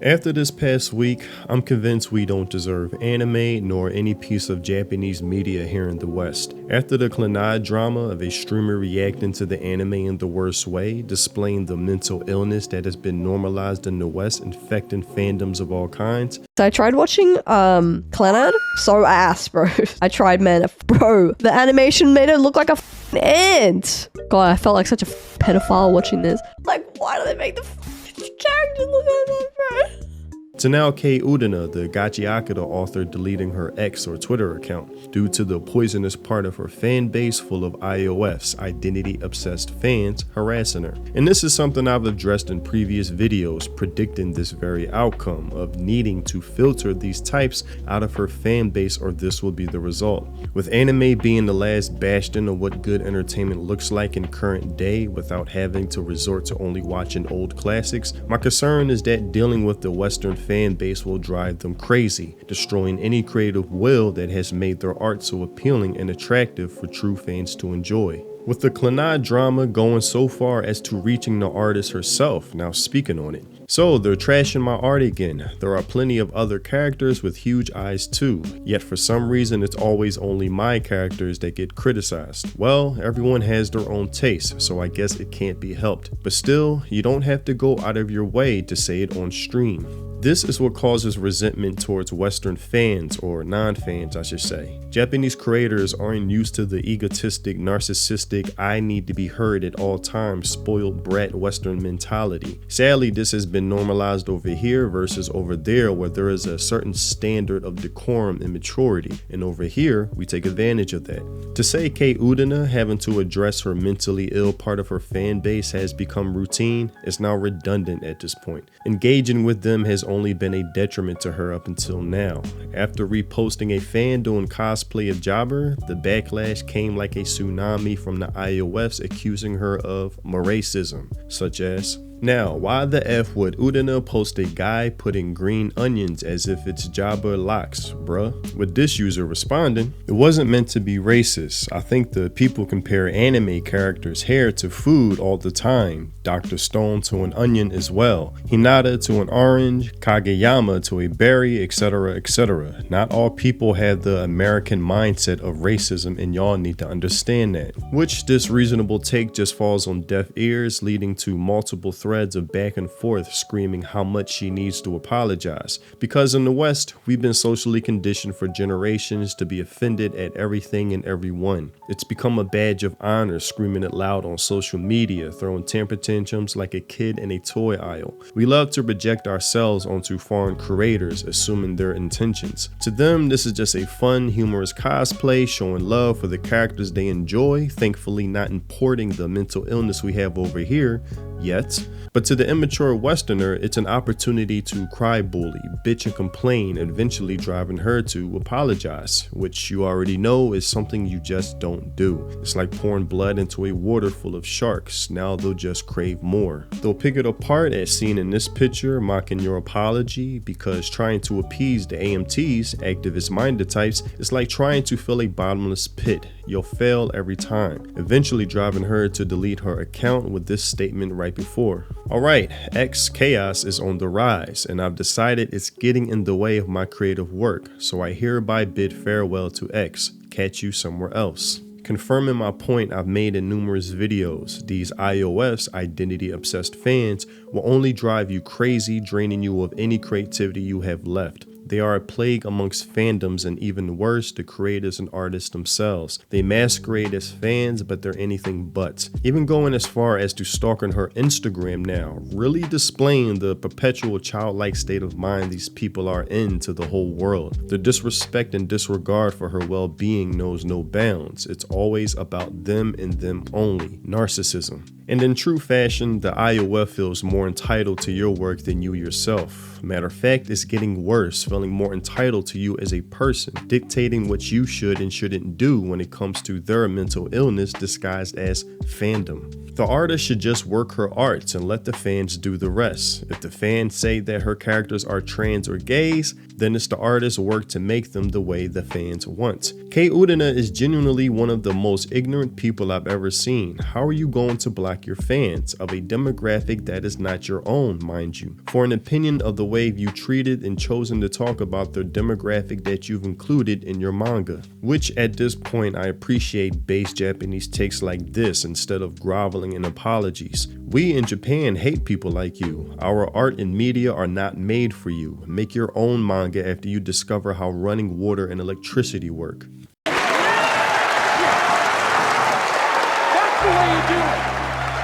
After this past week, I'm convinced we don't deserve anime nor any piece of Japanese media here in the West. After the Klanai drama of a streamer reacting to the anime in the worst way, displaying the mental illness that has been normalized in the West, infecting fandoms of all kinds. So I tried watching Clannad. So ass, bro. I tried, man. Bro, the animation made it look like a ant. God, I felt like such a pedophile watching this. Like, why do they make the character look like that, bro? To now Kei Urana, the Gachiakura author, deleting her X or Twitter account due to the poisonous part of her fan base full of IOFs, identity-obsessed fans, harassing her. And this is something I've addressed in previous videos, predicting this very outcome of needing to filter these types out of her fan base, or this will be the result. With anime being the last bastion of what good entertainment looks like in current day without having to resort to only watching old classics, my concern is that dealing with the Western fan base will drive them crazy, destroying any creative will that has made their art so appealing and attractive for true fans to enjoy. With the Klanai drama going so far as to reaching the artist herself now speaking on it. So they're trashing my art again. There are plenty of other characters with huge eyes too, yet for some reason it's always only my characters that get criticized. Well, everyone has their own taste, so I guess it can't be helped. But still, you don't have to go out of your way to say it on stream. This is what causes resentment towards Western fans, or non-fans I should say. Japanese creators aren't used to the egotistic, narcissistic, I need to be heard at all times, spoiled brat Western mentality. Sadly, this has been normalized over here versus over there, where there is a certain standard of decorum and maturity, and over here, we take advantage of that. To say Kei Urana having to address her mentally ill part of her fan base has become routine is now redundant at this point. Engaging with them has only been a detriment to her up until now. After reposting a fan doing cosplay of Jobber, the backlash came like a tsunami from the IOFs accusing her of racism, such as, now, why the F would Urana post a guy putting green onions as if it's Jabba locks, bruh? With this user responding, it wasn't meant to be racist. I think the people compare anime characters' hair to food all the time. Dr. Stone to an onion as well. Hinata to an orange, Kageyama to a berry, etc, etc. Not all people have the American mindset of racism, and y'all need to understand that. Which this reasonable take just falls on deaf ears, leading to multiple threads of back and forth screaming how much she needs to apologize. Because in the West, we've been socially conditioned for generations to be offended at everything and everyone. It's become a badge of honor screaming it loud on social media, throwing temper tantrums like a kid in a toy aisle. We love to project ourselves onto foreign creators, assuming their intentions. To them, this is just a fun, humorous cosplay, showing love for the characters they enjoy, thankfully not importing the mental illness we have over here, yet. But to the immature Westerner, it's an opportunity to cry bully, bitch and complain, eventually driving her to apologize, which you already know is something you just don't do. It's like pouring blood into a water full of sharks. Now they'll just crave more. They'll pick it apart as seen in this picture, mocking your apology, because trying to appease the AMTs, activist-minded types, is like trying to fill a bottomless pit. You'll fail every time, eventually driving her to delete her account with this statement right before. Alright, X chaos is on the rise, and I've decided it's getting in the way of my creative work, so I hereby bid farewell to X. Catch you somewhere else. Confirming my point I've made in numerous videos, these IOFs, identity obsessed fans, will only drive you crazy, draining you of any creativity you have left. They are a plague amongst fandoms, and even worse, the creators and artists themselves. They masquerade as fans, but they're anything but. Even going as far as to stalking her Instagram now, really displaying the perpetual childlike state of mind these people are in to the whole world. The disrespect and disregard for her well-being knows no bounds. It's always about them and them only. Narcissism. And in true fashion, the IOF feels more entitled to your work than you yourself. Matter of fact, it's getting worse, feeling more entitled to you as a person, dictating what you should and shouldn't do when it comes to their mental illness disguised as fandom. The artist should just work her arts and let the fans do the rest. If the fans say that her characters are trans or gays, then it's the artist's work to make them the way the fans want. Kei Urana is genuinely one of the most ignorant people I've ever seen. How are you going to block block your fans, of a demographic that is not your own, mind you, for an opinion of the way you treated and chosen to talk about the demographic that you've included in your manga. Which at this point I appreciate base Japanese takes like this instead of groveling in apologies. We in Japan hate people like you. Our art and media are not made for you. Make your own manga after you discover how running water and electricity work. That's the way you do it.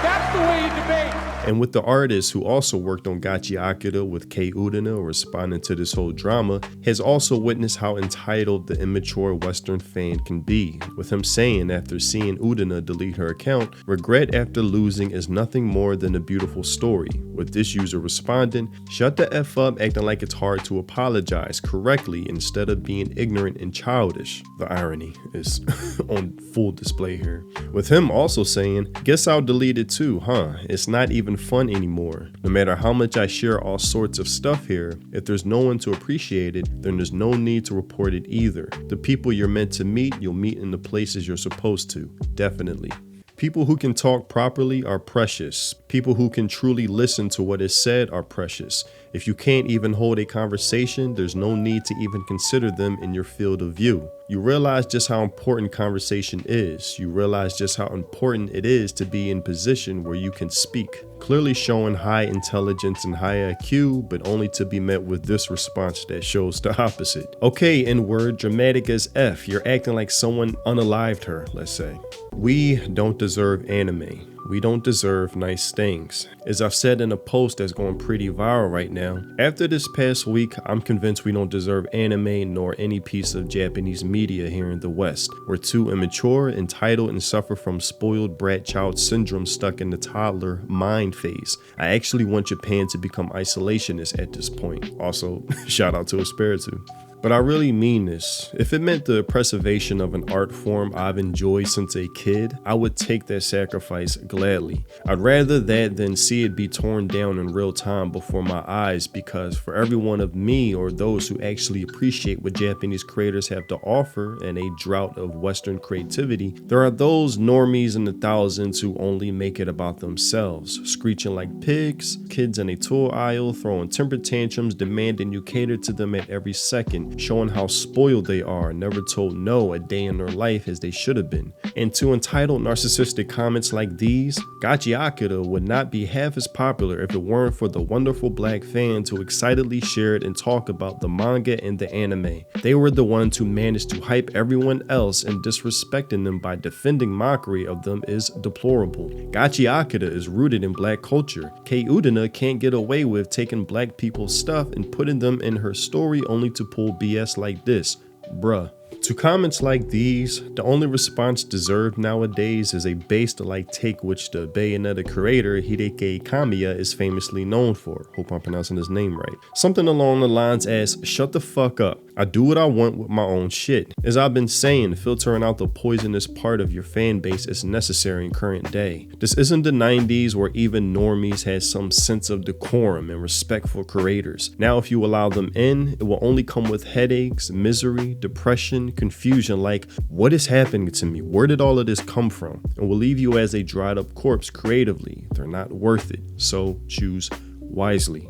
That's the way you debate. And with the artist who also worked on Gachi Akira with Kei Urana responding to this whole drama, has also witnessed how entitled the immature Western fan can be, with him saying after seeing Urana delete her account, regret after losing is nothing more than a beautiful story, with this user responding, shut the F up acting like it's hard to apologize correctly instead of being ignorant and childish. The irony is on full display here. With him also saying, guess I'll delete it too, huh? It's not even fun anymore. No matter how much I share all sorts of stuff here, if there's no one to appreciate it, then there's no need to report it either. The people you're meant to meet, you'll meet in the places you're supposed to. Definitely. People who can talk properly are precious. People who can truly listen to what is said are precious. If you can't even hold a conversation, there's no need to even consider them in your field of view. You realize just how important conversation is. You realize just how important it is to be in position where you can speak. Clearly showing high intelligence and high IQ, but only to be met with this response that shows the opposite. Okay, N-word, dramatic as F. You're acting like someone unalived her, let's say. We don't deserve anime. We don't deserve nice things. As I've said in a post that's going pretty viral right now, after this past week, I'm convinced we don't deserve anime nor any piece of Japanese media here in the West. We're too immature, entitled, and suffer from spoiled brat child syndrome stuck in the toddler mind phase. I actually want Japan to become isolationist at this point. Also, shout out to Espiritu. But I really mean this. If it meant the preservation of an art form I've enjoyed since a kid, I would take that sacrifice gladly. I'd rather that than see it be torn down in real time before my eyes, because for every one of me or those who actually appreciate what Japanese creators have to offer in a drought of Western creativity, there are those normies in the thousands who only make it about themselves, screeching like pigs, kids in a toy aisle, throwing temper tantrums, demanding you cater to them at every second, showing how spoiled they are, never told no a day in their life as they should have been. And to entitled narcissistic comments like these, Gachi Akira would not be half as popular if it weren't for the wonderful black fans who excitedly shared and talk about the manga and the anime. They were the ones who managed to hype everyone else, and disrespecting them by defending mockery of them is deplorable. Gachi Akira is rooted in black culture. Kei Urana can't get away with taking black people's stuff and putting them in her story only to pull BS like this. Bruh. To comments like these, the only response deserved nowadays is a based-alike take which the Bayonetta creator Hideki Kamiya is famously known for. Hope I'm pronouncing his name right. Something along the lines as, shut the fuck up. I do what I want with my own shit. As I've been saying, filtering out the poisonous part of your fan base is necessary in current day. This isn't the 90s where even normies had some sense of decorum and respect for creators. Now if you allow them in, it will only come with headaches, misery, depression, confusion like, what is happening to me? Where did all of this come from? And will leave you as a dried up corpse creatively. They're not worth it. So choose wisely.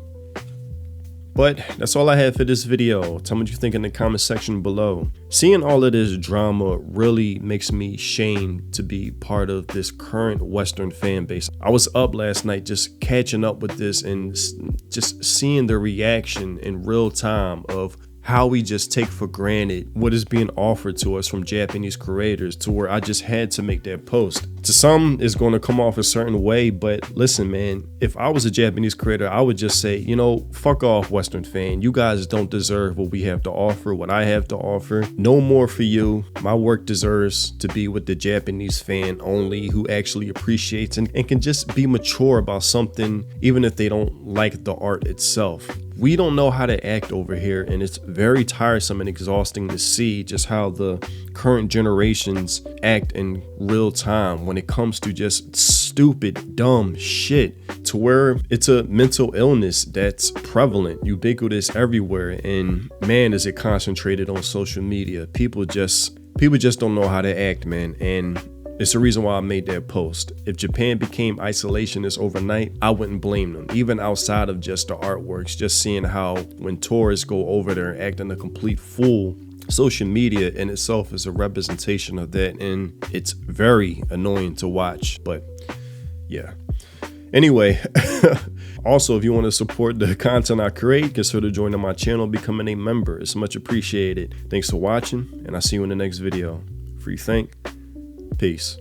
But that's all I have for this video. Tell me what you think in the comment section below. Seeing all of this drama really makes me ashamed to be part of this current Western fan base. I was up last night just catching up with this and just seeing the reaction in real time of how we just take for granted what is being offered to us from Japanese creators, to where I just had to make that post. To some, it's going to come off a certain way, but listen, man, if I was a Japanese creator, I would just say, you know, fuck off, Western fan. You guys don't deserve what we have to offer, what I have to offer. No more for you. My work deserves to be with the Japanese fan only, who actually appreciates and can just be mature about something, even if they don't like the art itself. We don't know how to act over here, and it's very tiresome and exhausting to see just how the current generations act in real time when it comes to just stupid, dumb shit, to where it's a mental illness that's prevalent, ubiquitous everywhere. And man, is it concentrated on social media. People just don't know how to act, man. And It's the reason why I made that post. If Japan became isolationist overnight, I wouldn't blame them. Even outside of just the artworks, just seeing how when tourists go over there acting a complete fool, social media in itself is a representation of that, and it's very annoying to watch. But yeah. Anyway, also, if you want to support the content I create, consider joining my channel, becoming a member. It's much appreciated. Thanks for watching, and I'll see you in the next video. Free think. Peace.